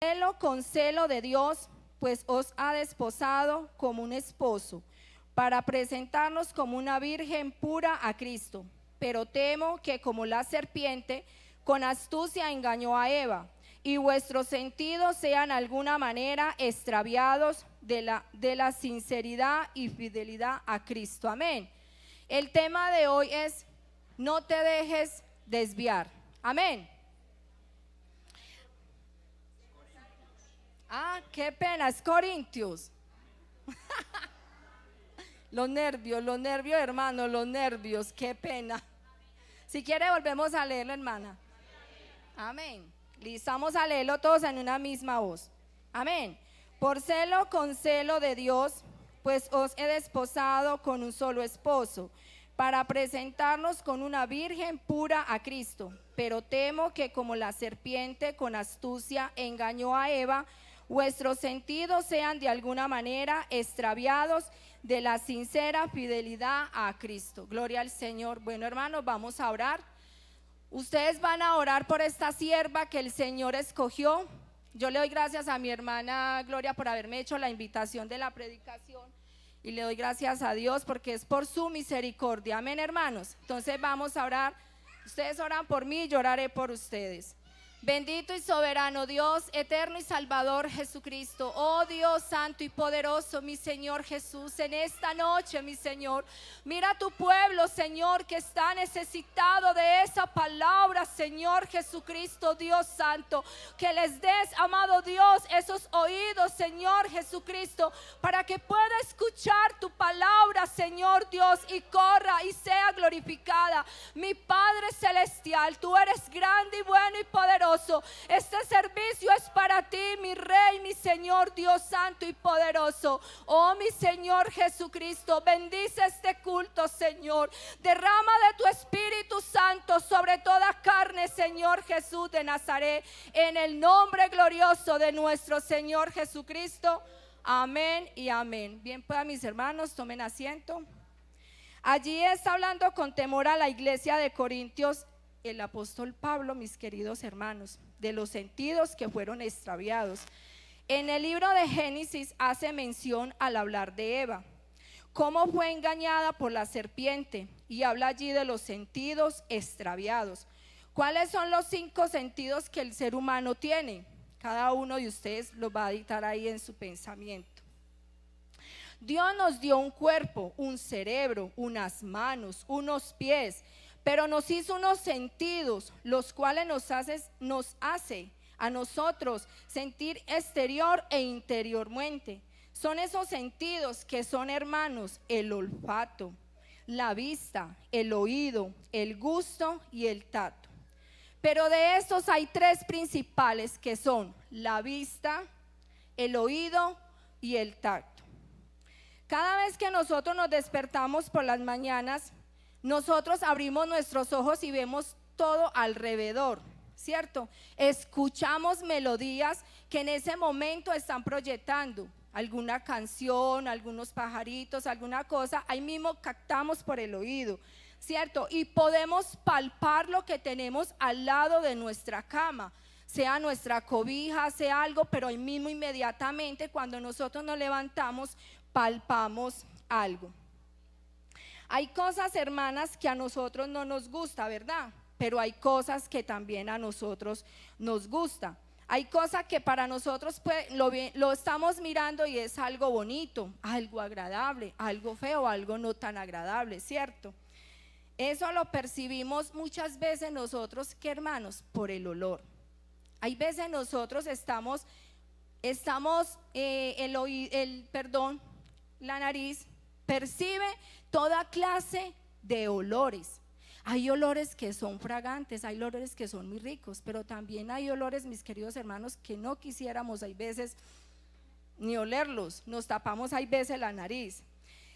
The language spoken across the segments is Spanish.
Celo con celo de Dios, pues os ha desposado como un esposo, para presentarnos como una virgen pura a Cristo. Pero temo que como la serpiente con astucia engañó a Eva, y vuestros sentidos sean de alguna manera extraviados de la sinceridad y fidelidad a Cristo. Amén. El tema de hoy es: no te dejes desviar. Amén. Ah, qué pena, es Corintios. Los nervios, hermano, los nervios, qué pena. Si quiere, volvemos a leerlo, hermana. Amén. Listo, vamos a leerlo todos en una misma voz. Amén. Por celo con celo de Dios, pues os he desposado con un solo esposo, para presentarnos con una virgen pura a Cristo. Pero temo que como la serpiente con astucia engañó a Eva, vuestros sentidos sean de alguna manera extraviados de la sincera fidelidad a Cristo. Gloria al Señor. Bueno, hermanos, vamos a orar. Ustedes van a orar por esta sierva que el Señor escogió. Yo le doy gracias a mi hermana Gloria por haberme hecho la invitación de la predicación, y le doy gracias a Dios porque es por su misericordia. Amén, hermanos. Entonces vamos a orar. Ustedes oran por mí, yo oraré por ustedes. Bendito y soberano Dios, eterno y salvador Jesucristo, oh Dios santo y poderoso, mi Señor Jesús, en esta noche, mi Señor, mira a tu pueblo, Señor, que está necesitado de esa palabra, Señor Jesucristo, Dios santo, que les des, amado Dios, esos oídos, Señor Jesucristo, para que pueda escuchar tu palabra, Señor Dios, y corra y sea glorificada. Mi Padre celestial, tú eres grande y bueno y poderoso. Este servicio es para ti, mi Rey, mi Señor, Dios santo y poderoso. Oh, mi Señor Jesucristo, bendice este culto, Señor. Derrama de tu Espíritu Santo sobre toda carne, Señor Jesús de Nazaret, en el nombre glorioso de nuestro Señor Jesucristo. Amén y amén. Bien, pues, mis hermanos, tomen asiento. Allí está hablando con temor a la iglesia de Corintios el apóstol Pablo, mis queridos hermanos, de los sentidos que fueron extraviados. En el libro de Génesis hace mención al hablar de Eva, cómo fue engañada por la serpiente, y habla allí de los sentidos extraviados. ¿Cuáles son los 5 sentidos que el ser humano tiene? Cada uno de ustedes los va a dictar ahí en su pensamiento. Dios nos dio un cuerpo, un cerebro, unas manos, unos pies, pero nos hizo unos sentidos, los cuales nos hace a nosotros sentir exterior e interiormente. Son esos sentidos que son, hermanos, el olfato, la vista, el oído, el gusto y el tacto. Pero de estos hay 3 principales, que son la vista, el oído y el tacto. Cada vez que nosotros nos despertamos por las mañanas, nosotros abrimos nuestros ojos y vemos todo alrededor, ¿cierto? Escuchamos melodías que en ese momento están proyectando alguna canción, algunos pajaritos, alguna cosa, ahí mismo captamos por el oído, ¿cierto? Y podemos palpar lo que tenemos al lado de nuestra cama, sea nuestra cobija, sea algo, pero ahí mismo inmediatamente cuando nosotros nos levantamos, palpamos algo. Hay cosas, hermanas, que a nosotros no nos gusta, ¿verdad? Pero hay cosas que también a nosotros nos gusta. Hay cosas que para nosotros pues, lo estamos mirando y es algo bonito, algo agradable, algo feo, algo no tan agradable, ¿cierto? Eso lo percibimos muchas veces nosotros, ¿qué, hermanos? Por el olor. Hay veces nosotros la nariz percibe toda clase de olores. Hay olores que son fragantes, hay olores que son muy ricos, pero también hay olores, mis queridos hermanos, que no quisiéramos hay veces ni olerlos, nos tapamos hay veces la nariz.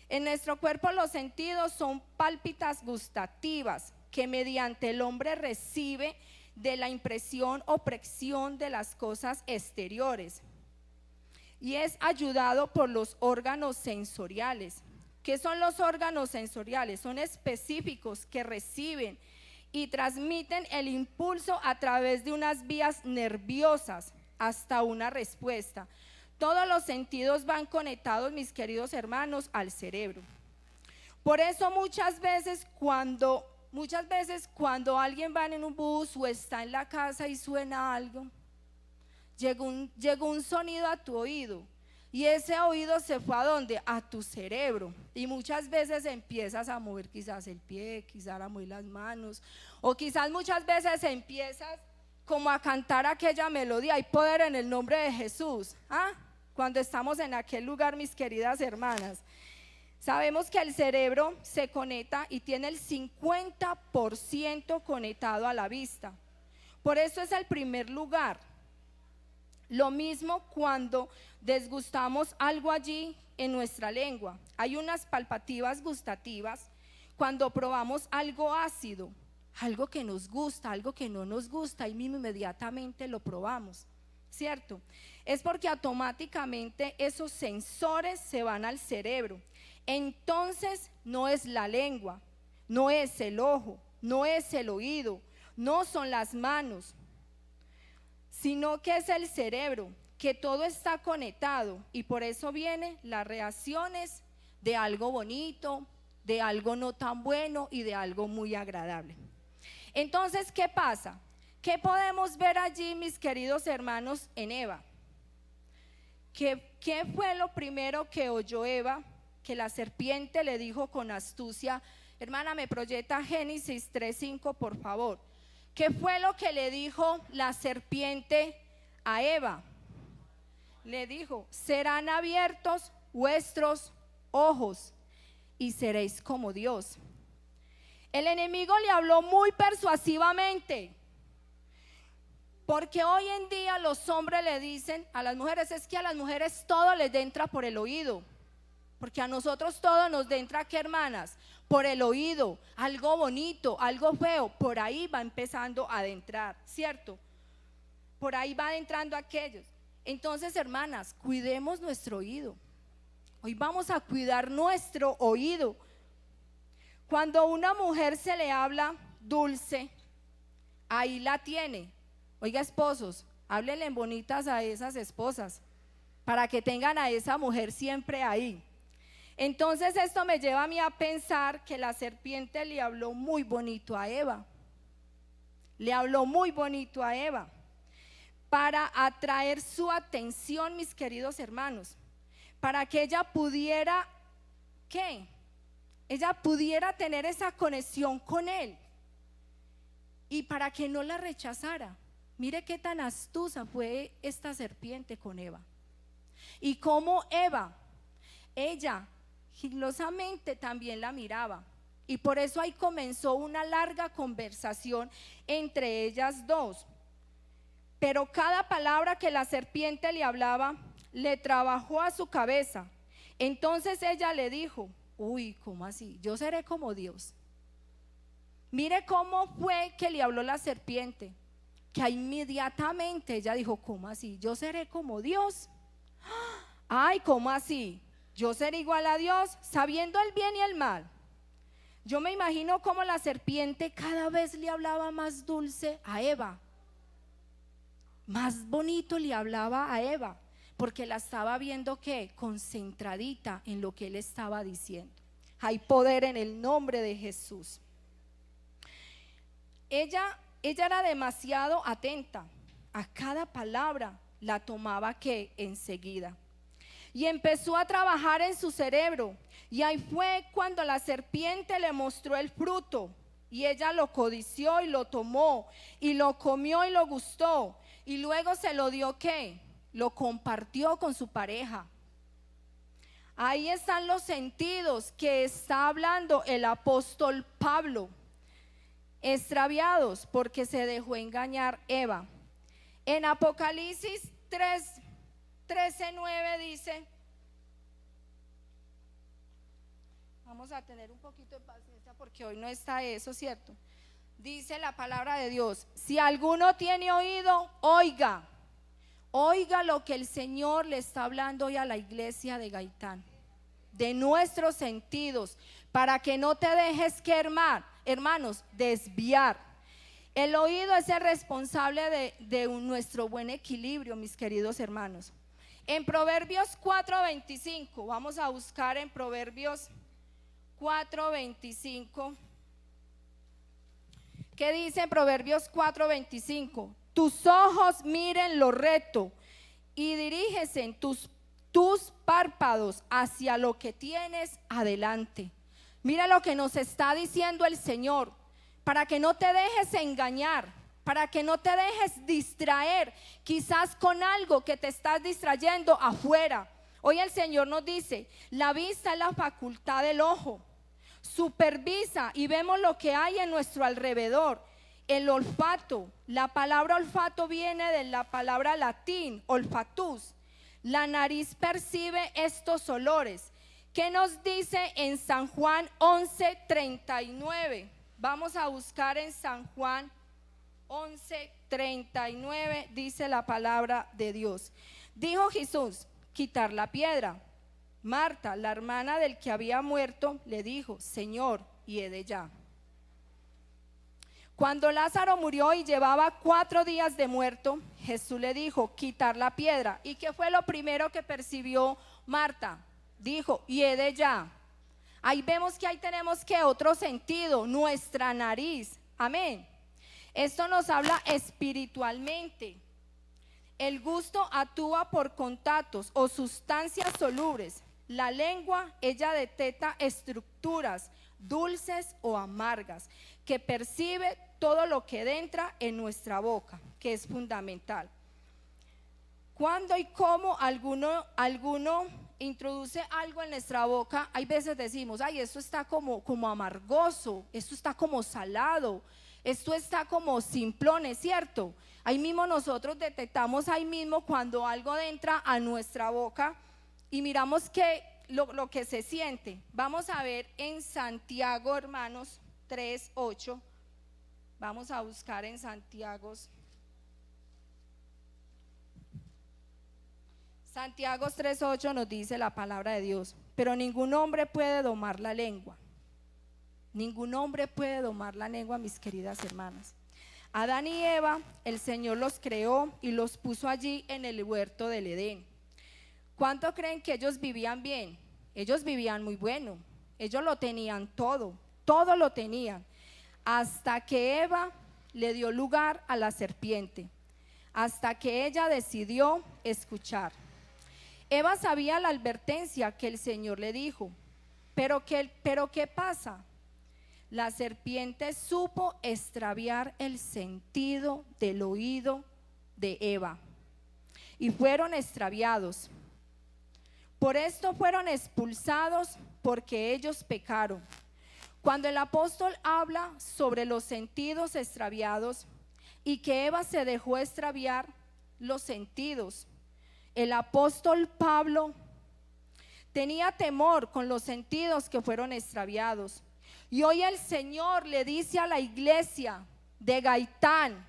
En nuestro cuerpo los sentidos son pálpitas gustativas que mediante el hombre recibe de la impresión o presión de las cosas exteriores, y es ayudado por los órganos sensoriales. ¿Qué son los órganos sensoriales? Son específicos que reciben y transmiten el impulso a través de unas vías nerviosas hasta una respuesta. Todos los sentidos van conectados, mis queridos hermanos, al cerebro. Por eso muchas veces cuando alguien va en un bus o está en la casa y suena algo, llegó un sonido a tu oído. Y ese oído se fue ¿a dónde? A tu cerebro. Y muchas veces empiezas a mover quizás el pie, quizás a mover las manos, o quizás muchas veces empiezas como a cantar aquella melodía. Hay poder en el nombre de Jesús. Cuando estamos en aquel lugar, mis queridas hermanas. Sabemos que el cerebro se conecta y tiene el 50% conectado a la vista. Por eso es el primer lugar. Lo mismo cuando desgustamos algo allí en nuestra lengua. Hay unas palpativas gustativas cuando probamos algo ácido, algo que nos gusta, algo que no nos gusta, y mismo inmediatamente lo probamos, ¿cierto? Es porque automáticamente esos sensores se van al cerebro. Entonces no es la lengua, no es el ojo, no es el oído, no son las manos, sino que es el cerebro, que todo está conectado, y por eso vienen las reacciones de algo bonito, de algo no tan bueno y de algo muy agradable. Entonces, ¿qué pasa? ¿Qué podemos ver allí, mis queridos hermanos, en Eva? ¿Qué fue lo primero que oyó Eva? Que la serpiente le dijo con astucia. Hermana, me proyecta Génesis 3:5, por favor. ¿Qué fue lo que le dijo la serpiente a Eva? Le dijo: serán abiertos vuestros ojos y seréis como Dios. El enemigo le habló muy persuasivamente, porque hoy en día los hombres le dicen a las mujeres, es que a las mujeres todo les entra por el oído, porque a nosotros todo nos entra, ¿qué, hermanas? Por el oído, algo bonito, algo feo, por ahí va empezando a adentrar, ¿cierto? Por ahí va adentrando aquellos. Entonces, hermanas, cuidemos nuestro oído. Hoy vamos a cuidar nuestro oído. Cuando a una mujer se le habla dulce, ahí la tiene. Oiga, esposos, háblenle bonitas a esas esposas, para que tengan a esa mujer siempre ahí. Entonces esto me lleva a mí a pensar que la serpiente le habló muy bonito a Eva. Le habló muy bonito a Eva para atraer su atención, mis queridos hermanos, para que ella pudiera, ¿qué? Ella pudiera tener esa conexión con él y para que no la rechazara. Mire qué tan astuta fue esta serpiente con Eva. Y cómo Eva, ella sigilosamente también la miraba, y por eso ahí comenzó una larga conversación entre ellas dos. Pero cada palabra que la serpiente le hablaba le trabajó a su cabeza. Entonces ella le dijo: uy, ¿cómo así? Yo seré como Dios. Mire cómo fue que le habló la serpiente, que inmediatamente ella dijo: ¿cómo así? Yo seré como Dios. Ay, ¿cómo así? Yo seré igual a Dios, sabiendo el bien y el mal. Yo me imagino cómo la serpiente cada vez le hablaba más dulce a Eva, más bonito le hablaba a Eva, porque la estaba viendo, ¿qué? Concentradita en lo que él estaba diciendo. Hay poder en el nombre de Jesús. Ella era demasiado atenta a cada palabra, la tomaba que enseguida. Y empezó a trabajar en su cerebro. Y ahí fue cuando la serpiente le mostró el fruto. Y ella lo codició y lo tomó. Y lo comió y lo gustó. Y luego se lo dio, ¿qué? Lo compartió con su pareja. Ahí están los sentidos que está hablando el apóstol Pablo. Extraviados porque se dejó engañar Eva. En Apocalipsis 13:9 dice, vamos a tener un poquito de paciencia porque hoy no está eso, ¿cierto? Dice la palabra de Dios: si alguno tiene oído, oiga. Oiga lo que el Señor le está hablando hoy a la iglesia de Gaitán, de nuestros sentidos, para que no te dejes, que hermanos, desviar. El oído es el responsable de nuestro buen equilibrio, mis queridos hermanos. En Proverbios 4:25, vamos a buscar en Proverbios 4:25. ¿Qué dice en Proverbios 4:25? Tus ojos miren lo recto y dirígese tus párpados hacia lo que tienes adelante. Mira lo que nos está diciendo el Señor, para que no te dejes engañar, para que no te dejes distraer, quizás con algo que te estás distrayendo afuera. Hoy el Señor nos dice, la vista es la facultad del ojo. Supervisa y vemos lo que hay en nuestro alrededor. El olfato, la palabra olfato viene de la palabra latín, olfatus. La nariz percibe estos olores. ¿Qué nos dice en San Juan 11:39? Vamos a buscar en San Juan 11:39, dice la palabra de Dios. Dijo Jesús, quitar la piedra. Marta, la hermana del que había muerto, le dijo, Señor, hiede ya. Cuando Lázaro murió y llevaba 4 días de muerto, Jesús le dijo, quitar la piedra. ¿Y qué fue lo primero que percibió Marta? Dijo, hiede ya. Ahí vemos que ahí tenemos que otro sentido, nuestra nariz. Amén. Esto nos habla espiritualmente. El gusto actúa por contactos o sustancias solubles. La lengua, ella detecta estructuras dulces o amargas, que percibe todo lo que entra en nuestra boca, que es fundamental. Cuando y cómo alguno introduce algo en nuestra boca, hay veces decimos, ay, esto está como amargoso, esto está como salado, esto está como simplón, ¿es cierto? Ahí mismo nosotros detectamos ahí mismo cuando algo entra a nuestra boca y miramos que lo que se siente. Vamos a ver en Santiago, hermanos, 3:8. Vamos a buscar en Santiago 3:8 nos dice la palabra de Dios, pero ningún hombre puede domar la lengua. Ningún hombre puede domar la lengua, mis queridas hermanas. Adán y Eva, el Señor los creó y los puso allí en el huerto del Edén. ¿Cuánto creen que ellos vivían bien? Ellos vivían muy bueno, ellos lo tenían todo lo tenían, hasta que Eva le dio lugar a la serpiente, hasta que ella decidió escuchar. Eva sabía la advertencia que el Señor le dijo, pero ¿qué pasa? La serpiente supo extraviar el sentido del oído de Eva y fueron extraviados. Por esto fueron expulsados, porque ellos pecaron. Cuando el apóstol habla sobre los sentidos extraviados y que Eva se dejó extraviar los sentidos, el apóstol Pablo tenía temor con los sentidos que fueron extraviados. Y hoy el Señor le dice a la iglesia de Gaitán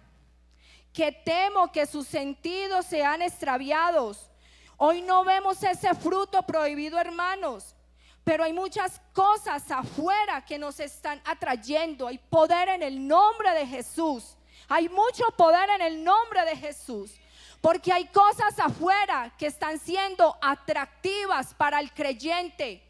que temo que sus sentidos sean extraviados. Hoy no vemos ese fruto prohibido, hermanos, pero hay muchas cosas afuera que nos están atrayendo. Hay poder en el nombre de Jesús. Hay mucho poder en el nombre de Jesús, porque hay cosas afuera que están siendo atractivas para el creyente,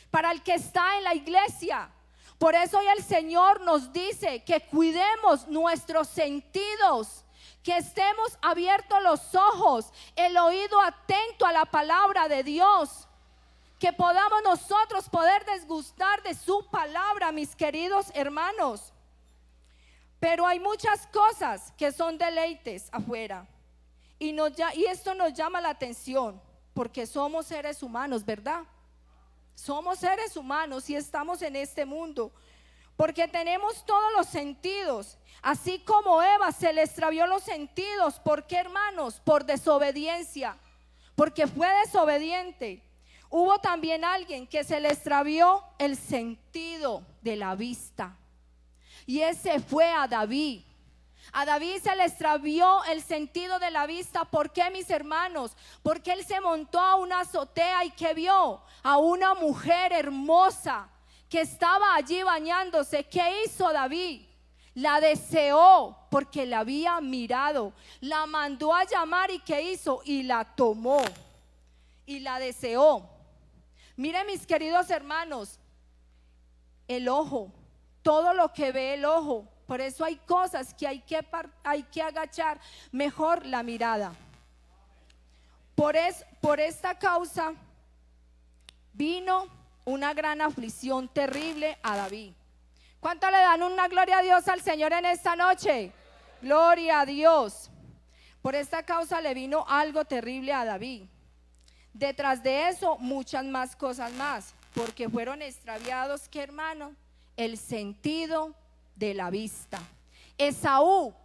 para el que está en la iglesia. Por eso hoy el Señor nos dice que cuidemos nuestros sentidos, que estemos abiertos los ojos, el oído atento a la palabra de Dios, que podamos nosotros poder desgustar de su palabra, mis queridos hermanos. Pero hay muchas cosas que son deleites afuera y esto nos llama la atención, porque somos seres humanos, ¿verdad? Somos seres humanos y estamos en este mundo, porque tenemos todos los sentidos. Así como Eva se le extravió los sentidos. ¿Por qué, hermanos? Por desobediencia, porque fue desobediente. Hubo también alguien que se le extravió el sentido de la vista, y ese fue a David. A David se le extravió el sentido de la vista. ¿Por qué, mis hermanos? Porque él se montó a una azotea y que vio a una mujer hermosa que estaba allí bañándose. ¿Qué hizo David? La deseó porque la había mirado. La mandó a llamar y ¿qué hizo? Y la tomó y la deseó. Miren, mis queridos hermanos, el ojo, todo lo que ve el ojo. Por eso hay cosas que hay que agachar mejor la mirada. Por esta causa vino una gran aflicción terrible a David. ¿Cuánto le dan una gloria a Dios al Señor en esta noche? Gloria a Dios. Por esta causa le vino algo terrible a David. Detrás de eso muchas más cosas más, porque fueron extraviados, ¿qué hermano? El sentido de la vista. Esaú,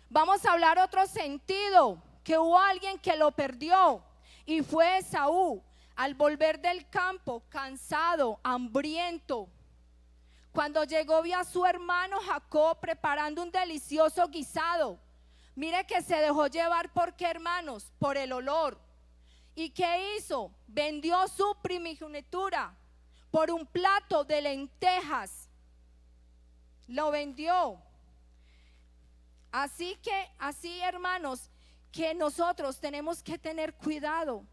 vamos a hablar otro sentido, que hubo alguien que lo perdió, y fue Esaú. Al volver del campo, cansado, hambriento, cuando llegó vio a su hermano Jacob preparando un delicioso guisado. Mire que se dejó llevar, ¿por qué, hermanos? Por el olor. ¿Y qué hizo? Vendió su primogenitura por un plato de lentejas. Lo vendió. Así, hermanos, que nosotros tenemos que tener cuidado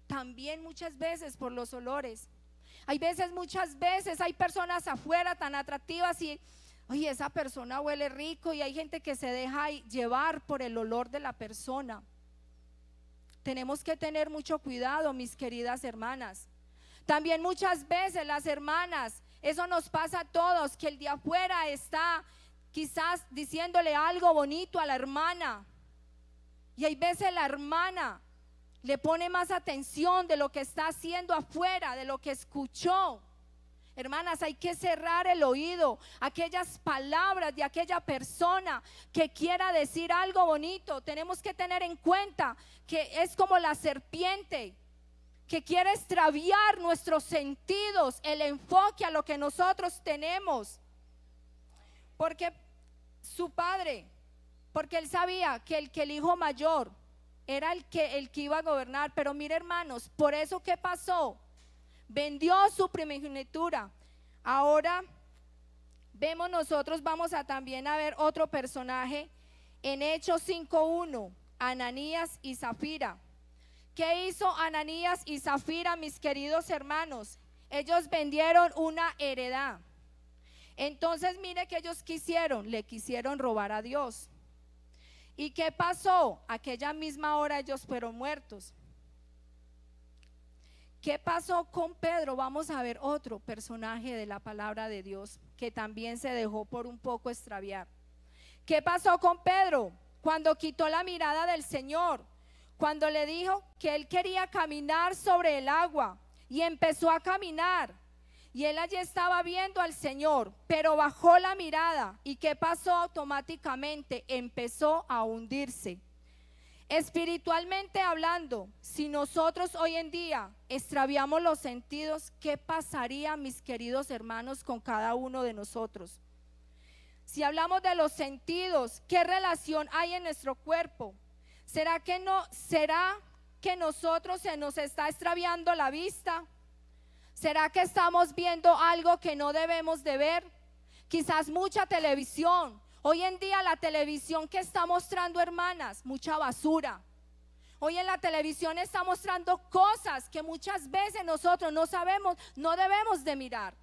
también muchas veces por los olores. Muchas veces hay personas afuera tan atractivas y oye, esa persona huele rico, y hay gente que se deja llevar por el olor de la persona. Tenemos que tener mucho cuidado, mis queridas hermanas. También muchas veces las hermanas, eso nos pasa a todos, que el de afuera está quizás diciéndole algo bonito a la hermana, y hay veces la hermana le pone más atención de lo que está haciendo afuera, de lo que escuchó. Hermanas, hay que cerrar el oído a aquellas palabras de aquella persona que quiera decir algo bonito. Tenemos que tener en cuenta que es como la serpiente que quiere extraviar nuestros sentidos, el enfoque a lo que nosotros tenemos. Porque su padre, porque él sabía que el hijo mayor era el que iba a gobernar. Pero mire, hermanos, por eso, ¿qué pasó? Vendió su primogenitura. Ahora vemos nosotros, vamos a también a ver otro personaje en Hechos 5:1, Ananías y Zafira. ¿Qué hizo Ananías y Zafira, mis queridos hermanos? Ellos vendieron una heredad. Entonces mire que ellos le quisieron robar a Dios. ¿Y qué pasó? Aquella misma hora ellos fueron muertos. ¿Qué pasó con Pedro? Vamos a ver otro personaje de la palabra de Dios que también se dejó por un poco extraviar. ¿Qué pasó con Pedro? Cuando quitó la mirada del Señor, cuando le dijo que él quería caminar sobre el agua y empezó a caminar. Y él allí estaba viendo al Señor, pero bajó la mirada. ¿Y qué pasó? Automáticamente empezó a hundirse. Espiritualmente hablando, si nosotros hoy en día extraviamos los sentidos, ¿qué pasaría, mis queridos hermanos, con cada uno de nosotros? Si hablamos de los sentidos, ¿qué relación hay en nuestro cuerpo? ¿Será que nosotros se nos está extraviando la vista? ¿Será que estamos viendo algo que no debemos de ver? Quizás mucha televisión. Hoy en día la televisión que está mostrando, hermanas, mucha basura. Hoy en la televisión está mostrando cosas que muchas veces nosotros no sabemos, no debemos de mirar.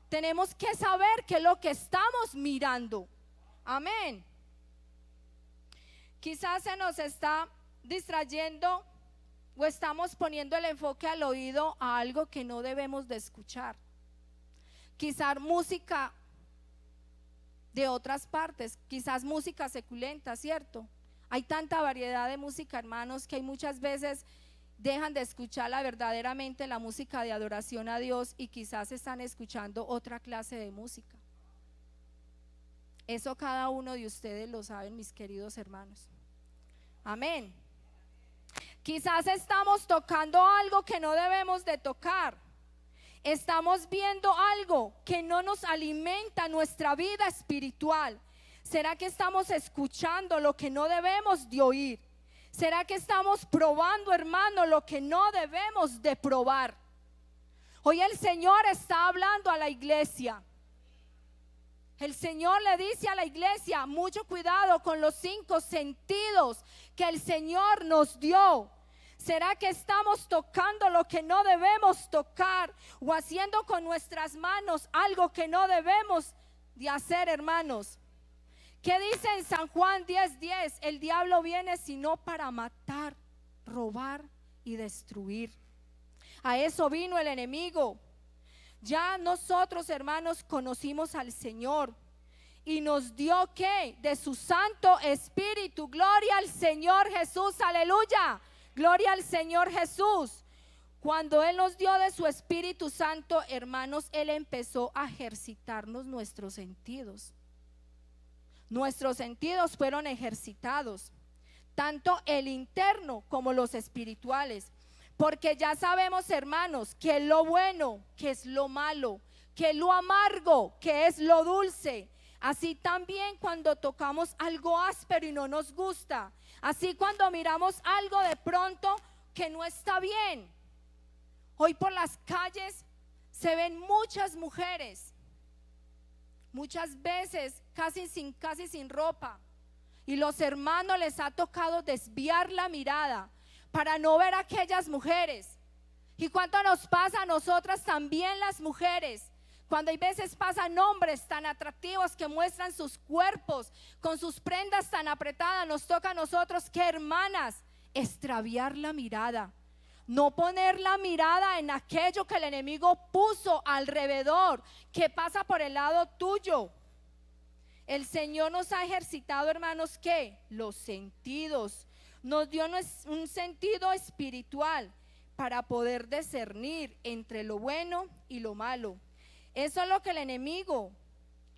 Tenemos que saber qué es lo que estamos mirando. Amén. Quizás se nos está distrayendo o estamos poniendo el enfoque al oído a algo que no debemos de escuchar. Quizás música de otras partes, quizás música seculenta, ¿cierto? Hay tanta variedad de música, hermanos, que hay muchas veces dejan de escuchar verdaderamente la música de adoración a Dios y quizás están escuchando otra clase de música. Eso cada uno de ustedes lo saben, mis queridos hermanos. Amén. Quizás estamos tocando algo que no debemos de tocar. Estamos viendo algo que no nos alimenta nuestra vida espiritual. ¿Será que estamos escuchando lo que no debemos de oír? ¿Será que estamos probando, hermano, lo que no debemos de probar? Hoy el Señor está hablando a la iglesia. El Señor le dice a la iglesia, mucho cuidado con los 5 sentidos que el Señor nos dio. ¿Será que estamos tocando lo que no debemos tocar o haciendo con nuestras manos algo que no debemos de hacer, hermanos? ¿Qué dice en San Juan 10:10? El diablo viene sino para matar, robar y destruir. A eso vino el enemigo. Ya nosotros, hermanos, conocimos al Señor y nos dio ¿qué? De su Santo Espíritu. Gloria al Señor Jesús, aleluya. Gloria al Señor Jesús. Cuando Él nos dio de su Espíritu Santo, hermanos, Él empezó a ejercitarnos nuestros sentidos. Nuestros sentidos fueron ejercitados, tanto el interno como los espirituales. Porque ya sabemos, hermanos, que es lo bueno, que es lo malo, que es lo amargo, que es lo dulce. Así también cuando tocamos algo áspero y no nos gusta. Así cuando miramos algo de pronto que no está bien. Hoy por las calles se ven muchas mujeres, muchas veces casi sin ropa. Y los hermanos les ha tocado desviar la mirada para no ver a aquellas mujeres. ¿Y cuánto nos pasa a nosotras también las mujeres? Cuando hay veces pasan hombres tan atractivos que muestran sus cuerpos con sus prendas tan apretadas, nos toca a nosotros, que hermanas, extraviar la mirada. No poner la mirada en aquello que el enemigo puso alrededor, que pasa por el lado tuyo. El Señor nos ha ejercitado, hermanos, ¿qué? Los sentidos. Nos dio un sentido espiritual para poder discernir entre lo bueno y lo malo. Eso es lo que el enemigo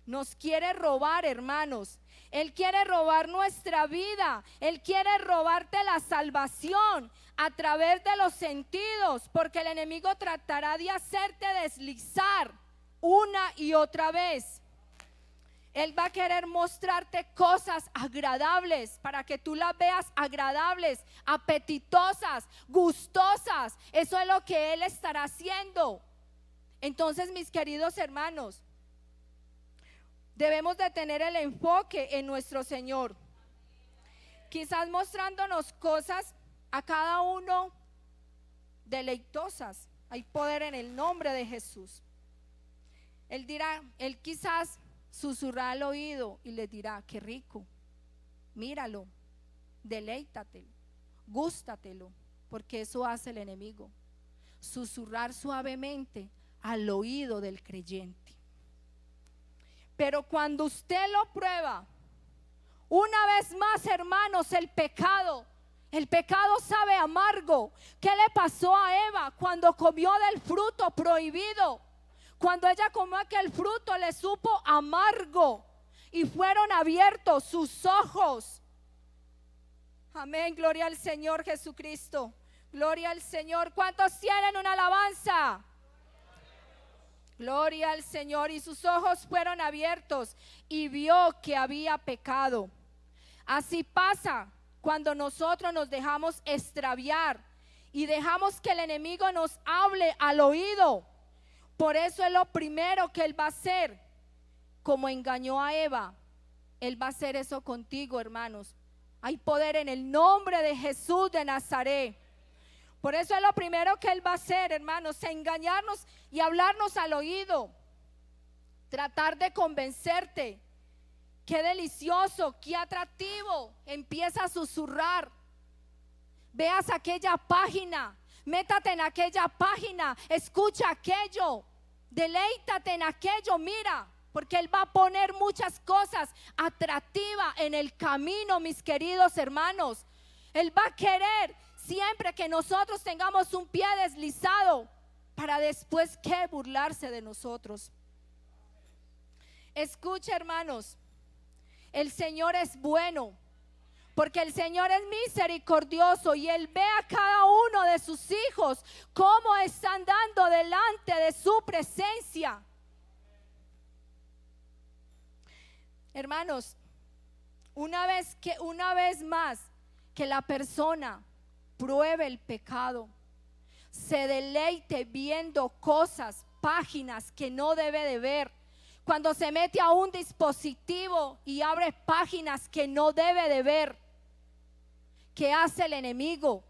nos quiere robar, hermanos. Él quiere robar nuestra vida. Él quiere robarte la salvación a través de los sentidos, porque el enemigo tratará de hacerte deslizar una y otra vez. Él va a querer mostrarte cosas agradables para que tú las veas agradables, apetitosas, gustosas. Eso es lo que Él estará haciendo. Entonces, mis queridos hermanos, debemos de tener el enfoque en nuestro Señor. Quizás mostrándonos cosas a cada uno deleitosas. Hay poder en el nombre de Jesús. Él dirá, Él quizás susurra al oído y le dirá, qué rico, míralo, deleítatelo, gústatelo, porque eso hace el enemigo. Susurrar suavemente al oído del creyente. Pero cuando usted lo prueba, una vez más, hermanos, el pecado sabe amargo. ¿Qué le pasó a Eva cuando comió del fruto prohibido? Cuando ella comió aquel fruto, le supo amargo y fueron abiertos sus ojos. Amén, gloria al Señor Jesucristo. Gloria al Señor. ¿Cuántos tienen una alabanza? Gloria al Señor. Y sus ojos fueron abiertos y vio que había pecado. Así pasa cuando nosotros nos dejamos extraviar y dejamos que el enemigo nos hable al oído. Por eso es lo primero que Él va a hacer. Como engañó a Eva, Él va a hacer eso contigo, hermanos. Hay poder en el nombre de Jesús de Nazaret. Por eso es lo primero que Él va a hacer, hermanos, engañarnos y hablarnos al oído. Tratar de convencerte. Qué delicioso, qué atractivo. Empieza a susurrar. Veas aquella página, métate en aquella página, escucha aquello, deleítate en aquello, mira, porque Él va a poner muchas cosas atractivas en el camino, mis queridos hermanos. Él va a querer siempre que nosotros tengamos un pie deslizado para después que burlarse de nosotros. Escucha, hermanos, el Señor es bueno, porque el Señor es misericordioso y Él ve a cada uno de sus hijos cómo están dando delante de su presencia. Hermanos, una vez más que la persona pruebe el pecado, se deleite viendo cosas, páginas que no debe de ver, Cuando se mete a un dispositivo y abre páginas que no debe de ver. ¿Qué hace el enemigo?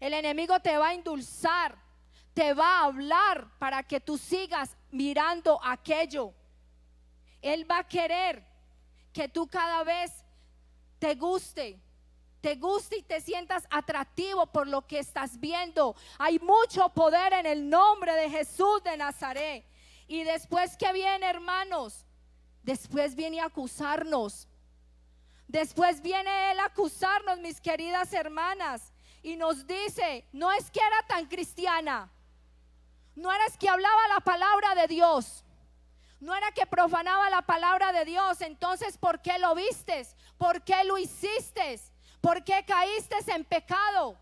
El enemigo te va a endulzar, te va a hablar para que tú sigas mirando aquello. Él va a querer que tú cada vez te guste y te sientas atractivo por lo que estás viendo. Hay mucho poder en el nombre de Jesús de Nazaret. Y después que viene, hermanos, después viene a acusarnos. Después viene Él a acusarnos, mis queridas hermanas, y nos dice, no es que era tan cristiana, no eres que hablaba la palabra de Dios, no era que profanaba la palabra de Dios. Entonces, ¿por qué lo vistes? ¿Por qué lo hiciste? ¿Por qué caíste en pecado?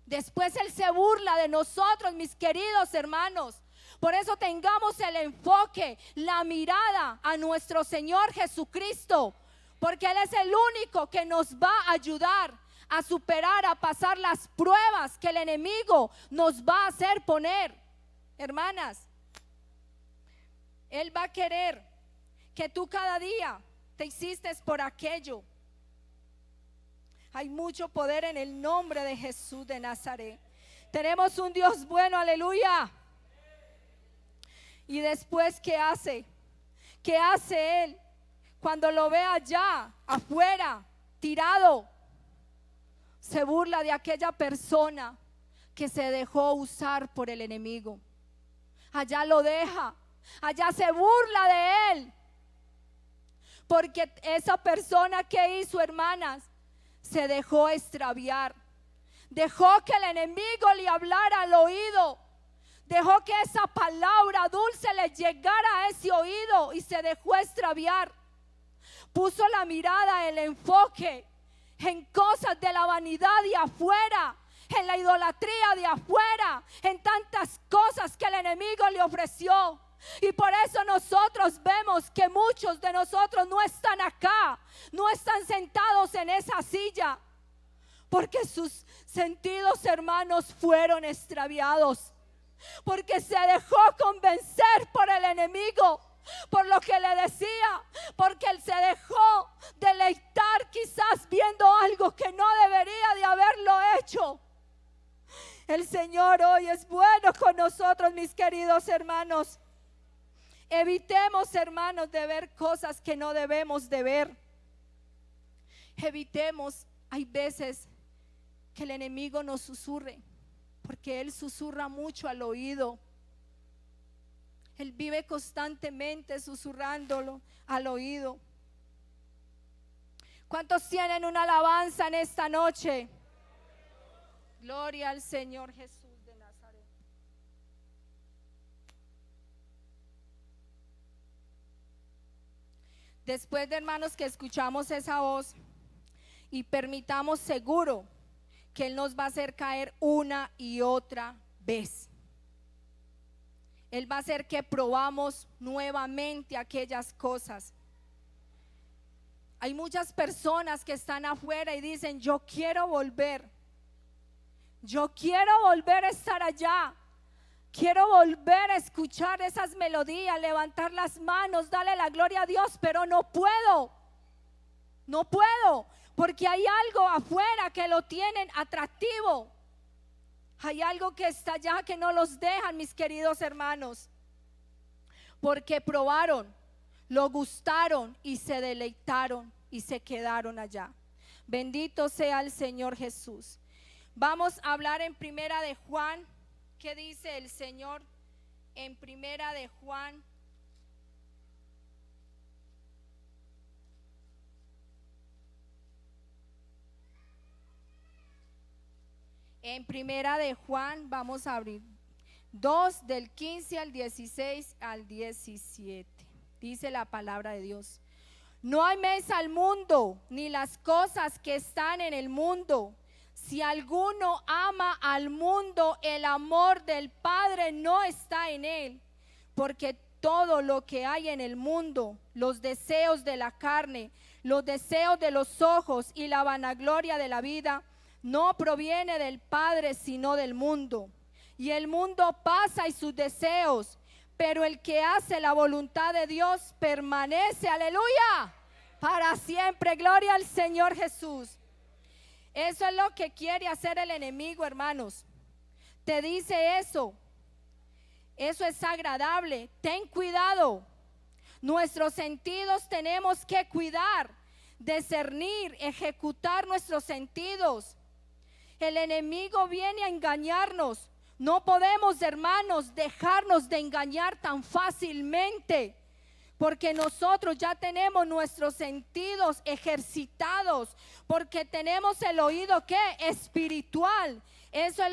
Después Él se burla de nosotros, mis queridos hermanos. Por eso tengamos el enfoque, la mirada a nuestro Señor Jesucristo, porque Él es el único que nos va a ayudar a superar, a pasar las pruebas que el enemigo nos va a hacer poner. Hermanas, Él va a querer que tú cada día te hiciste por aquello. Hay mucho poder en el nombre de Jesús de Nazaret. Tenemos un Dios bueno, aleluya. Y después, ¿qué hace? ¿Qué hace Él? Cuando lo ve allá, afuera, tirado, se burla de aquella persona que se dejó usar por el enemigo. Allá lo deja, allá se burla de él. Porque esa persona que hizo, hermanas, se dejó extraviar. Dejó que el enemigo le hablara al oído. Dejó que esa palabra dulce le llegara a ese oído y se dejó extraviar. Puso la mirada, el enfoque en cosas de la vanidad de afuera, en la idolatría de afuera, en tantas cosas que el enemigo le ofreció. Y por eso nosotros vemos que muchos de nosotros no están acá, no están sentados en esa silla, porque sus sentidos, hermanos, fueron extraviados, porque se dejó convencer por el enemigo, por lo que le decía, porque él se dejó deleitar quizás viendo algo que no debería de haberlo hecho. El Señor hoy es bueno con nosotros, mis queridos hermanos. Evitemos, hermanos, de ver cosas que no debemos de ver. Evitemos, hay veces que el enemigo nos susurre, porque él susurra mucho al oído. Él vive constantemente susurrándolo al oído. ¿Cuántos tienen una alabanza en esta noche? Gloria al Señor Jesús de Nazaret. Después de, hermanos, que escuchamos esa voz y permitamos seguro que Él nos va a hacer caer una y otra vez. Él va a hacer que probamos nuevamente aquellas cosas. Hay muchas personas que están afuera y dicen, yo quiero volver. Yo quiero volver a estar allá. Quiero volver a escuchar esas melodías, levantar las manos, darle la gloria a Dios, pero no puedo. No puedo, porque hay algo afuera que lo tienen atractivo. Hay algo que está allá que no los dejan, mis queridos hermanos, porque probaron, lo gustaron y se deleitaron y se quedaron allá. Bendito sea el Señor Jesús. Vamos a hablar en Primera de Juan. ¿Qué dice el Señor en Primera de Juan? En Primera de Juan vamos a abrir 2 del 15 al 16 al 17. Dice la palabra de Dios. No améis al mundo ni las cosas que están en el mundo. Si alguno ama al mundo, el amor del Padre no está en él, porque todo lo que hay en el mundo, los deseos de la carne, los deseos de los ojos y la vanagloria de la vida, no proviene del Padre, sino del mundo. Y el mundo pasa y sus deseos, pero el que hace la voluntad de Dios permanece, aleluya, para siempre. Gloria al Señor Jesús. Eso es lo que quiere hacer el enemigo, hermanos. Te dice eso. Eso es agradable. Ten cuidado. Nuestros sentidos tenemos que cuidar, discernir, ejecutar nuestros sentidos. El enemigo viene a engañarnos. No podemos, hermanos, dejarnos de engañar tan fácilmente, porque nosotros ya tenemos nuestros sentidos ejercitados, porque tenemos el oído ¿qué? Espiritual. Eso es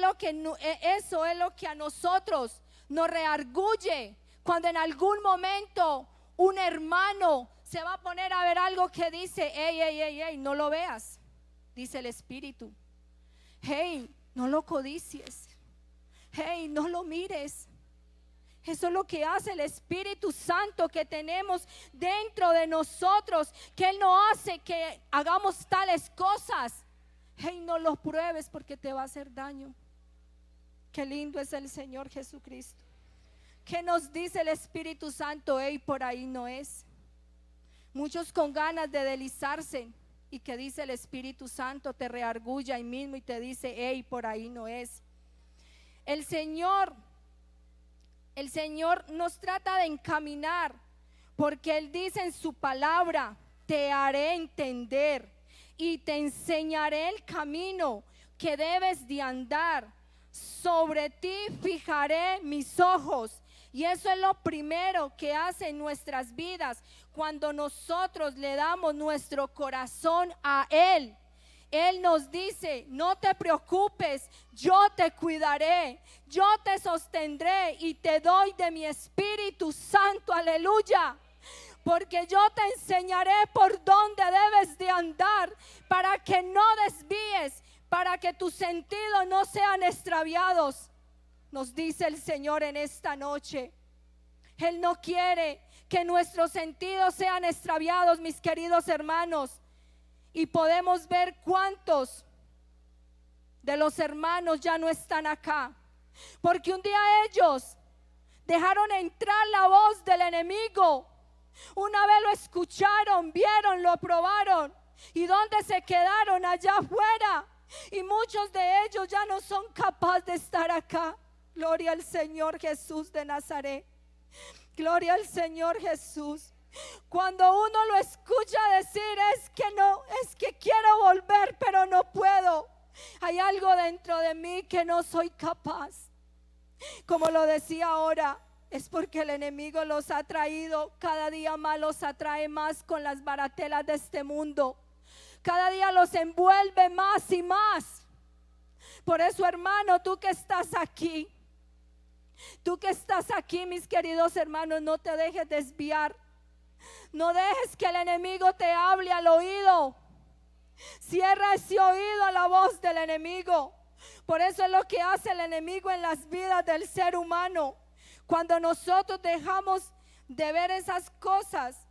lo que a nosotros nos reargulle cuando en algún momento un hermano se va a poner a ver algo que dice, hey, no lo veas, dice el Espíritu. Hey, no lo codicies. Hey, no lo mires. Eso es lo que hace el Espíritu Santo que tenemos dentro de nosotros, que Él no hace que hagamos tales cosas. Hey, no lo pruebes porque te va a hacer daño. Qué lindo es el Señor Jesucristo. ¿Qué nos dice el Espíritu Santo? Hey, por ahí no es. Muchos con ganas de deslizarse, y que dice el Espíritu Santo, te reargulla ahí mismo y te dice, hey, por ahí no es. El Señor nos trata de encaminar, porque Él dice en su palabra, te haré entender y te enseñaré el camino que debes de andar. Sobre ti fijaré mis ojos. Y eso es lo primero que hace en nuestras vidas cuando nosotros le damos nuestro corazón a Él. Él nos dice, no te preocupes, yo te cuidaré, yo te sostendré y te doy de mi Espíritu Santo, aleluya. Porque yo te enseñaré por dónde debes de andar para que no desvíes, para que tus sentidos no sean extraviados. Nos dice el Señor en esta noche. Él no quiere que nuestros sentidos sean extraviados, mis queridos hermanos. Y podemos ver cuántos de los hermanos ya no están acá, porque un día ellos dejaron entrar la voz del enemigo. Una vez lo escucharon, vieron, lo probaron, y ¿dónde se quedaron? Allá afuera. Y muchos de ellos ya no son capaces de estar acá. Gloria al Señor Jesús de Nazaret. Gloria al Señor Jesús. Cuando uno lo escucha decir, es que quiero volver, pero no puedo. Hay algo dentro de mí que no soy capaz. Como lo decía ahora, es porque el enemigo los ha traído, cada día más los atrae más con las baratelas de este mundo. Cada día los envuelve más y más. Por eso, hermano, tú que estás aquí, mis queridos hermanos, no te dejes desviar. No dejes que el enemigo te hable al oído. Cierra ese oído a la voz del enemigo. Por eso es lo que hace el enemigo en las vidas del ser humano. Cuando nosotros dejamos de ver esas cosas,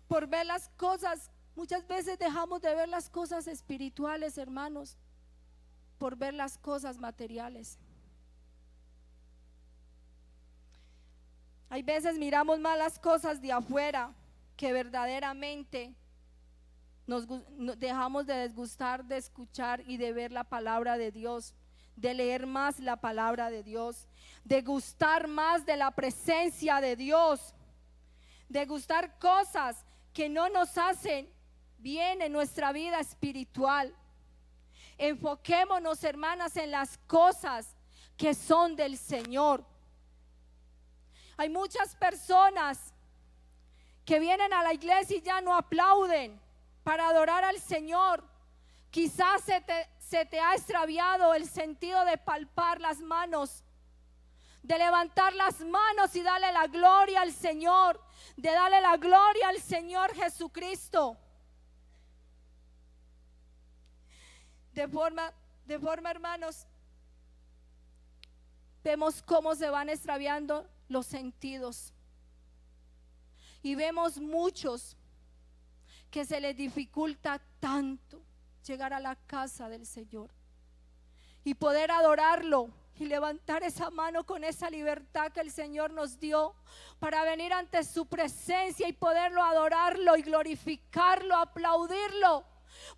por ver las cosas, muchas veces dejamos de ver las cosas espirituales, hermanos, por ver las cosas materiales. Hay veces miramos más las cosas de afuera que verdaderamente nos dejamos de desgustar de escuchar y de ver la palabra de Dios, de leer más la palabra de Dios, de gustar más de la presencia de Dios, de gustar cosas que no nos hacen bien en nuestra vida espiritual. Enfoquémonos, hermanas, en las cosas que son del Señor. Hay muchas personas que vienen a la iglesia y ya no aplauden para adorar al Señor. Quizás se te ha extraviado el sentido de palpar las manos, de levantar las manos y darle la gloria al Señor, de darle la gloria al Señor Jesucristo. De forma, hermanos, vemos cómo se van extraviando los sentidos. Y vemos muchos que se les dificulta tanto llegar a la casa del Señor y poder adorarlo y levantar esa mano con esa libertad que el Señor nos dio para venir ante su presencia y poderlo adorarlo y glorificarlo, aplaudirlo.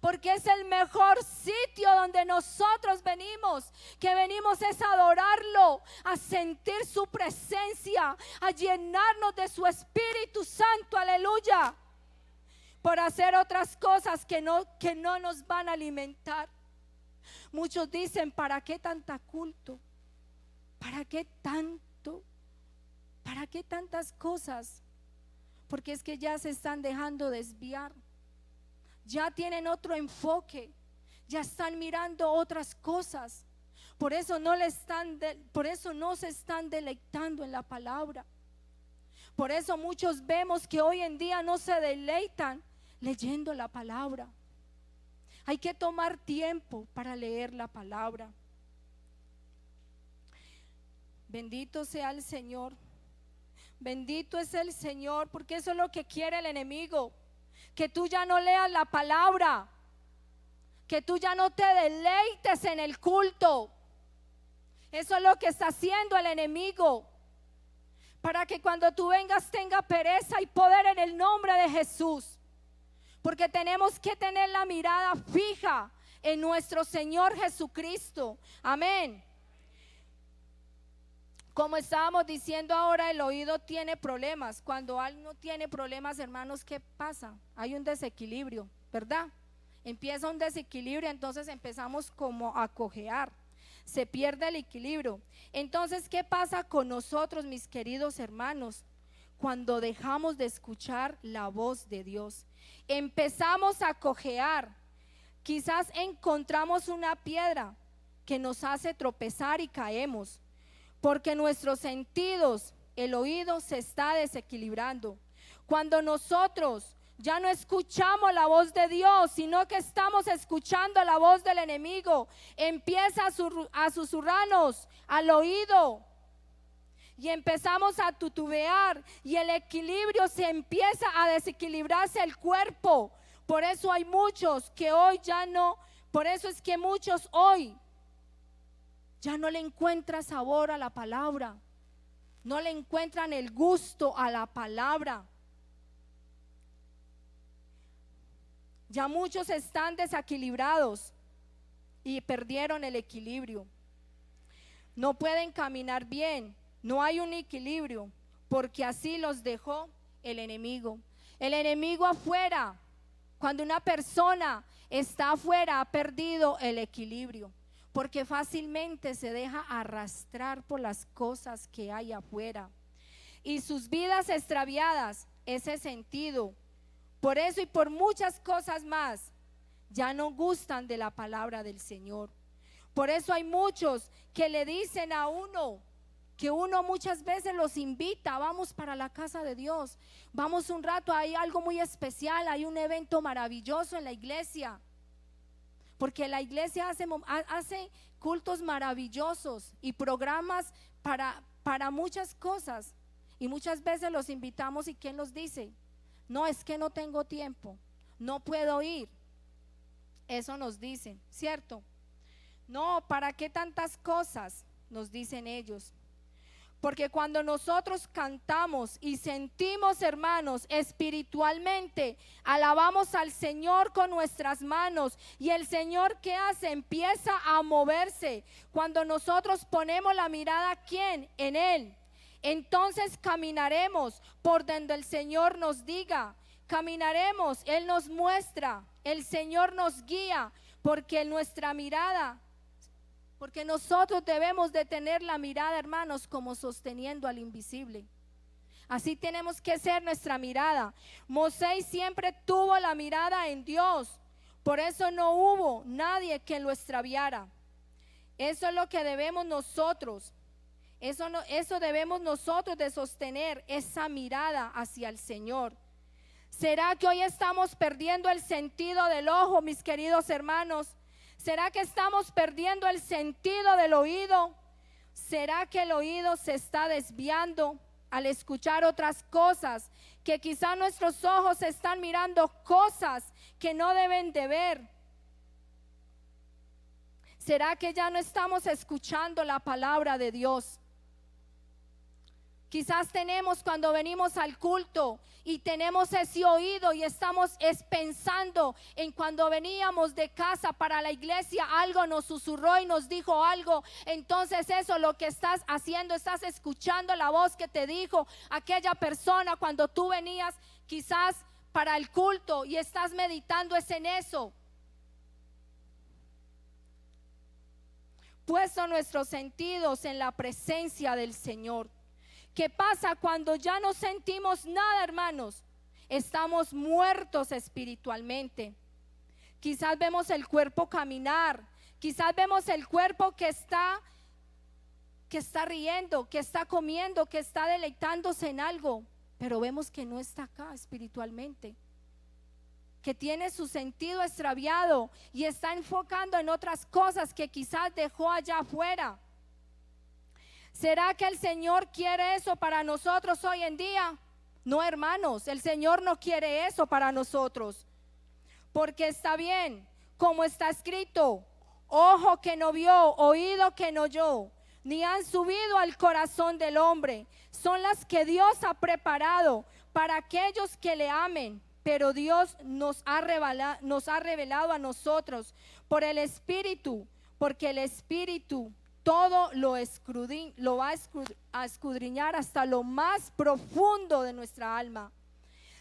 Porque es el mejor sitio donde nosotros venimos, que venimos es a adorarlo, a sentir su presencia, a llenarnos de su Espíritu Santo, aleluya, por hacer otras cosas que no nos van a alimentar. Muchos dicen, ¿para qué tanta culto? ¿Para qué tanto? ¿Para qué tantas cosas? Porque es que ya se están dejando desviar. Ya tienen otro enfoque, ya están mirando otras cosas. Por eso no se están deleitando en la palabra. Por eso muchos vemos que hoy en día no se deleitan leyendo la palabra. Hay que tomar tiempo para leer la palabra. Bendito sea el Señor. Bendito es el Señor, porque eso es lo que quiere el enemigo. Que tú ya no leas la palabra, que tú ya no te deleites en el culto. Eso es lo que está haciendo el enemigo, para que cuando tú vengas tenga pereza y poder en el nombre de Jesús. Porque tenemos que tener la mirada fija en nuestro Señor Jesucristo. Amén. Como estábamos diciendo ahora, el oído tiene problemas. Cuando algo tiene problemas, hermanos, ¿qué pasa? Hay un desequilibrio, ¿verdad? Empieza un desequilibrio, entonces empezamos como a cojear. Se pierde el equilibrio. Entonces, ¿qué pasa con nosotros, mis queridos hermanos? Cuando dejamos de escuchar la voz de Dios, empezamos a cojear. Quizás encontramos una piedra que nos hace tropezar y caemos. Porque nuestros sentidos, el oído se está desequilibrando. Cuando nosotros ya no escuchamos la voz de Dios, sino que estamos escuchando la voz del enemigo, empieza a susurrarnos al oído y empezamos a titubear y el equilibrio se empieza a desequilibrarse el cuerpo. Por eso hay muchos que hoy ya no, por eso es que muchos hoy ya no le encuentran sabor a la palabra, no le encuentran el gusto a la palabra. Ya muchos están desequilibrados y perdieron el equilibrio. No pueden caminar bien, no hay un equilibrio, porque así los dejó el enemigo. El enemigo afuera, cuando una persona está afuera, ha perdido el equilibrio. Porque fácilmente se deja arrastrar por las cosas que hay afuera. Y sus vidas extraviadas, ese sentido. Por eso y por muchas cosas más, ya no gustan de la palabra del Señor. Por eso hay muchos que le dicen a uno, que uno muchas veces los invita, vamos para la casa de Dios, vamos un rato, hay algo muy especial, hay un evento maravilloso en la iglesia. Porque la iglesia hace cultos maravillosos y programas para muchas cosas. Y muchas veces los invitamos y ¿quién nos dice? No, es que no tengo tiempo, no puedo ir. Eso nos dicen, ¿cierto? No, ¿para qué tantas cosas? Nos dicen ellos. Porque cuando nosotros cantamos y sentimos, hermanos, espiritualmente, alabamos al Señor con nuestras manos. Y el Señor, ¿qué hace? Empieza a moverse. Cuando nosotros ponemos la mirada, ¿quién? En Él. Entonces caminaremos por donde el Señor nos diga. Caminaremos, Él nos muestra, el Señor nos guía, porque nuestra mirada... Porque nosotros debemos de tener la mirada, hermanos, como sosteniendo al invisible. Así tenemos que ser nuestra mirada. Moisés siempre tuvo la mirada en Dios. Por eso no hubo nadie que lo extraviara. Eso es lo que debemos nosotros. Eso debemos nosotros de sostener, esa mirada hacia el Señor. ¿Será que hoy estamos perdiendo el sentido del ojo, mis queridos hermanos? ¿Será que estamos perdiendo el sentido del oído? ¿Será que el oído se está desviando al escuchar otras cosas? Que quizá nuestros ojos están mirando cosas que no deben de ver. ¿Será que ya no estamos escuchando la palabra de Dios? Quizás tenemos cuando venimos al culto y tenemos ese oído y estamos pensando en cuando veníamos de casa para la iglesia, algo nos susurró y nos dijo algo. Entonces eso lo que estás haciendo, estás escuchando la voz que te dijo aquella persona cuando tú venías quizás para el culto y estás meditando es en eso. Puesto nuestros sentidos en la presencia del Señor. ¿Qué pasa cuando ya no sentimos nada, hermanos? Estamos muertos espiritualmente. Quizás vemos el cuerpo caminar, quizás vemos el cuerpo que está riendo, que está comiendo, que está deleitándose en algo, pero vemos que no está acá espiritualmente, que tiene su sentido extraviado y está enfocando en otras cosas que quizás dejó allá afuera. ¿Será que el Señor quiere eso para nosotros hoy en día? No, hermanos, el Señor no quiere eso para nosotros. Porque está bien, como está escrito, ojo que no vio, oído que no oyó, ni han subido al corazón del hombre. Son las que Dios ha preparado para aquellos que le amen. Pero Dios nos ha revelado a nosotros por el Espíritu, porque el Espíritu todo lo va a escudriñar hasta lo más profundo de nuestra alma.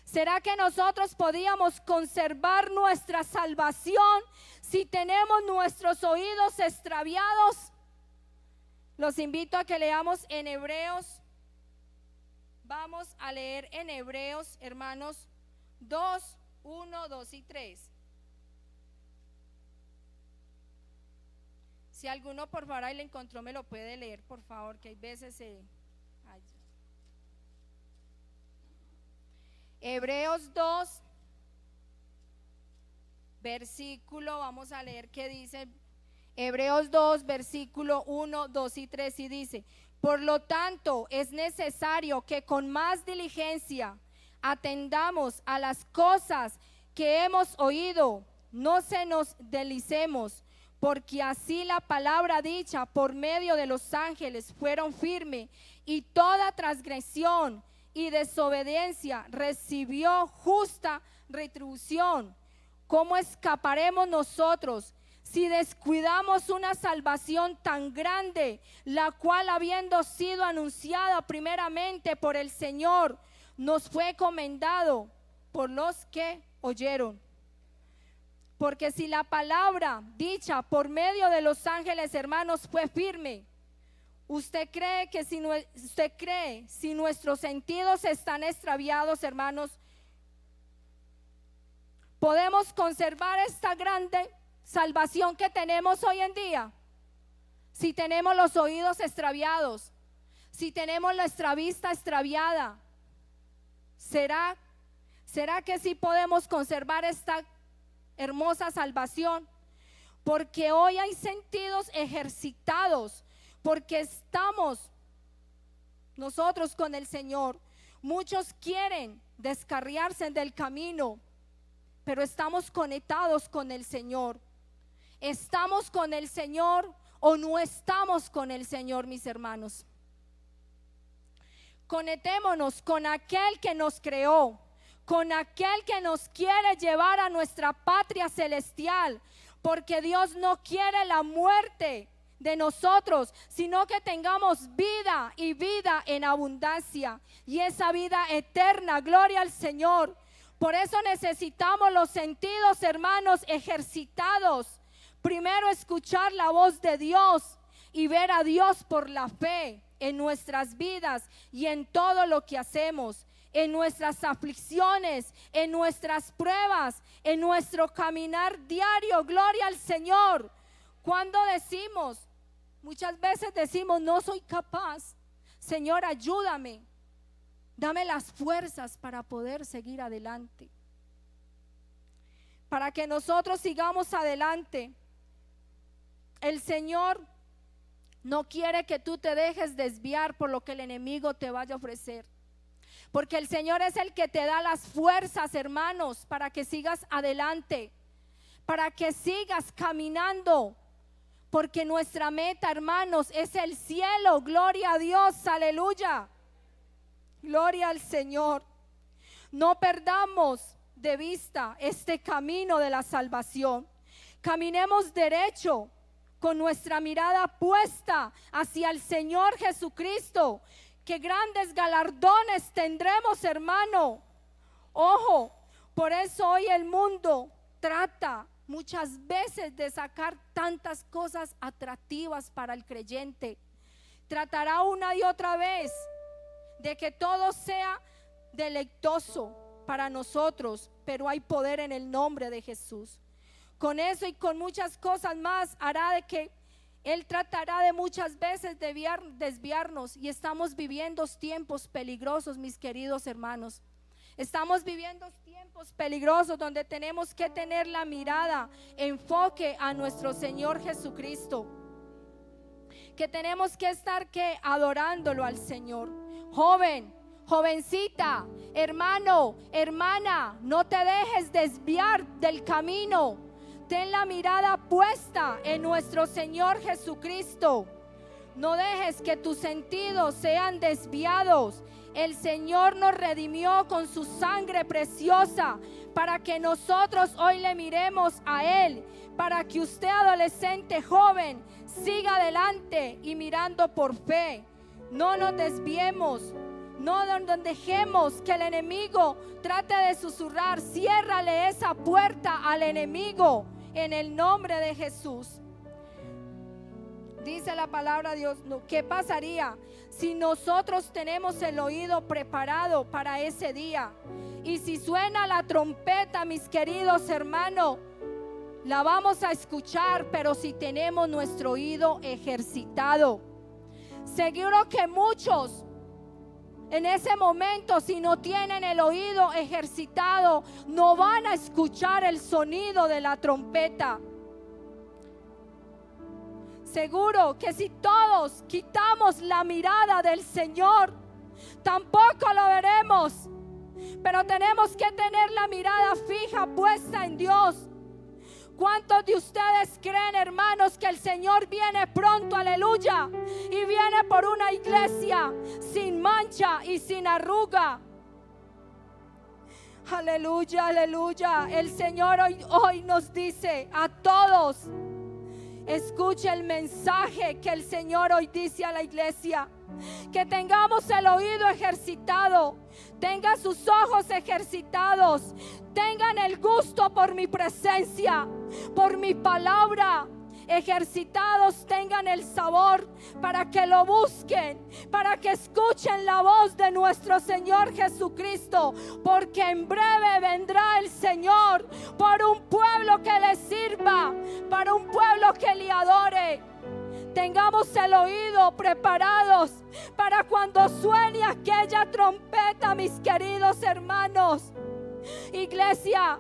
¿Será que nosotros podíamos conservar nuestra salvación si tenemos nuestros oídos extraviados? Los invito a que leamos en Hebreos. Vamos a leer en Hebreos, hermanos, 2, 1, 2 y 3. Si alguno por favor ahí le encontró, me lo puede leer, por favor, que hay veces Hebreos 2, versículo, vamos a leer qué dice. Hebreos 2, versículo 1, 2 y 3, y dice: por lo tanto, es necesario que con más diligencia atendamos a las cosas que hemos oído, no se nos deslicemos, porque así la palabra dicha por medio de los ángeles fueron firme, y toda transgresión y desobediencia recibió justa retribución. ¿Cómo escaparemos nosotros si descuidamos una salvación tan grande, la cual, habiendo sido anunciada primeramente por el Señor, nos fue encomendado por los que oyeron? Porque si la palabra dicha por medio de los ángeles, hermanos, fue firme, ¿usted cree que si nuestros sentidos están extraviados, hermanos, podemos conservar esta grande salvación que tenemos hoy en día? Si tenemos los oídos extraviados, si tenemos nuestra vista extraviada, ¿será que sí podemos conservar esta hermosa salvación? Porque hoy hay sentidos ejercitados, porque estamos nosotros con el Señor. Muchos quieren descarriarse del camino, pero estamos conectados con el Señor. ¿Estamos con el Señor o no estamos con el Señor, mis hermanos? Conectémonos con aquel que nos creó, con aquel que nos quiere llevar a nuestra patria celestial, porque Dios no quiere la muerte de nosotros, sino que tengamos vida y vida en abundancia, y esa vida eterna. Gloria al Señor. Por eso necesitamos los sentidos, hermanos, ejercitados. Primero, escuchar la voz de Dios y ver a Dios por la fe en nuestras vidas y en todo lo que hacemos, en nuestras aflicciones, en nuestras pruebas, en nuestro caminar diario. Gloria al Señor. Cuando muchas veces decimos, no soy capaz. Señor, ayúdame, dame las fuerzas para poder seguir adelante, para que nosotros sigamos adelante. El Señor no quiere que tú te dejes desviar por lo que el enemigo te vaya a ofrecer, porque el Señor es el que te da las fuerzas, hermanos, para que sigas adelante, para que sigas caminando. porque nuestra meta, hermanos, es el cielo. Gloria a Dios, aleluya. Gloria al Señor. No perdamos de vista este camino de la salvación. Caminemos derecho con nuestra mirada puesta hacia el Señor Jesucristo, que grandes galardones tendremos, hermano. Ojo, por eso hoy el mundo trata muchas veces de sacar tantas cosas atractivas para el creyente. Tratará una y otra vez de que todo sea deleitoso para nosotros, pero hay poder en el nombre de Jesús. Con eso y con muchas cosas más hará de que Él tratará de muchas veces desviarnos, y estamos viviendo tiempos peligrosos, mis queridos hermanos. Estamos viviendo tiempos peligrosos donde tenemos que tener la mirada, enfoque a nuestro Señor Jesucristo, que tenemos que estar adorándolo al Señor. Joven, jovencita, hermano, hermana, no te dejes desviar del camino. Ten la mirada puesta en nuestro Señor Jesucristo. No dejes que tus sentidos sean desviados. El Señor nos redimió con su sangre preciosa para que nosotros hoy le miremos a Él, para que usted, adolescente, joven, siga adelante y mirando por fe. No nos desviemos, no dejemos que el enemigo trate de susurrar. Ciérrale esa puerta al enemigo en el nombre de Jesús. Dice la palabra de Dios, ¿qué pasaría si nosotros tenemos el oído preparado para ese día? Y si suena la trompeta, mis queridos hermanos, la vamos a escuchar, pero si tenemos nuestro oído ejercitado. Seguro que muchos en ese momento, si no tienen el oído ejercitado, no van a escuchar el sonido de la trompeta. Seguro que si todos quitamos la mirada del Señor, tampoco lo veremos. Pero tenemos que tener la mirada fija, puesta en Dios. ¿Cuántos de ustedes creen, hermanos, que el Señor viene pronto? Aleluya. Y viene por una iglesia sin mancha y sin arruga. Aleluya, aleluya. El Señor hoy nos dice a todos: escuche el mensaje que el Señor hoy dice a la iglesia. Que tengamos el oído ejercitado, tengan sus ojos ejercitados, tengan el gusto por mi presencia, por mi palabra. Ejercitados, tengan el sabor para que lo busquen, para que escuchen la voz de nuestro Señor Jesucristo, porque en breve vendrá el Señor por un pueblo que le sirva, para un pueblo que le adore. Tengamos el oído preparados para cuando suene aquella trompeta, mis queridos hermanos. Iglesia,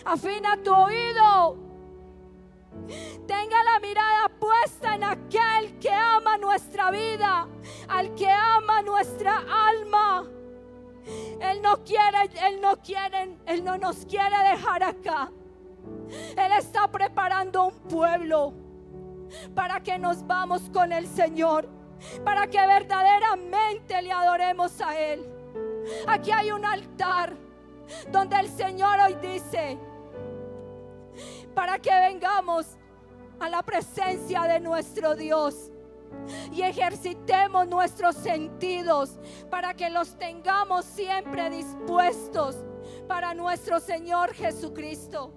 afina tu oído. Tenga la mirada puesta en aquel que ama nuestra vida, al que ama nuestra alma. Él no nos quiere dejar acá. Él está preparando un pueblo para que nos vamos con el Señor, para que verdaderamente le adoremos a Él. Aquí hay un altar donde el Señor hoy dice: para que vengamos a la presencia de nuestro Dios y ejercitemos nuestros sentidos, para que los tengamos siempre dispuestos para nuestro Señor Jesucristo.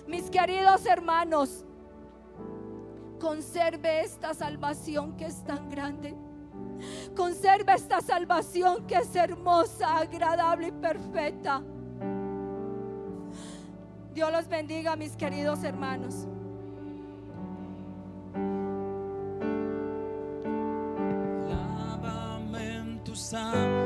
Mis queridos hermanos, conserve esta salvación que es tan grande. Conserve esta salvación que es hermosa, agradable y perfecta. Dios los bendiga, mis queridos hermanos. Lávame en tu sangre.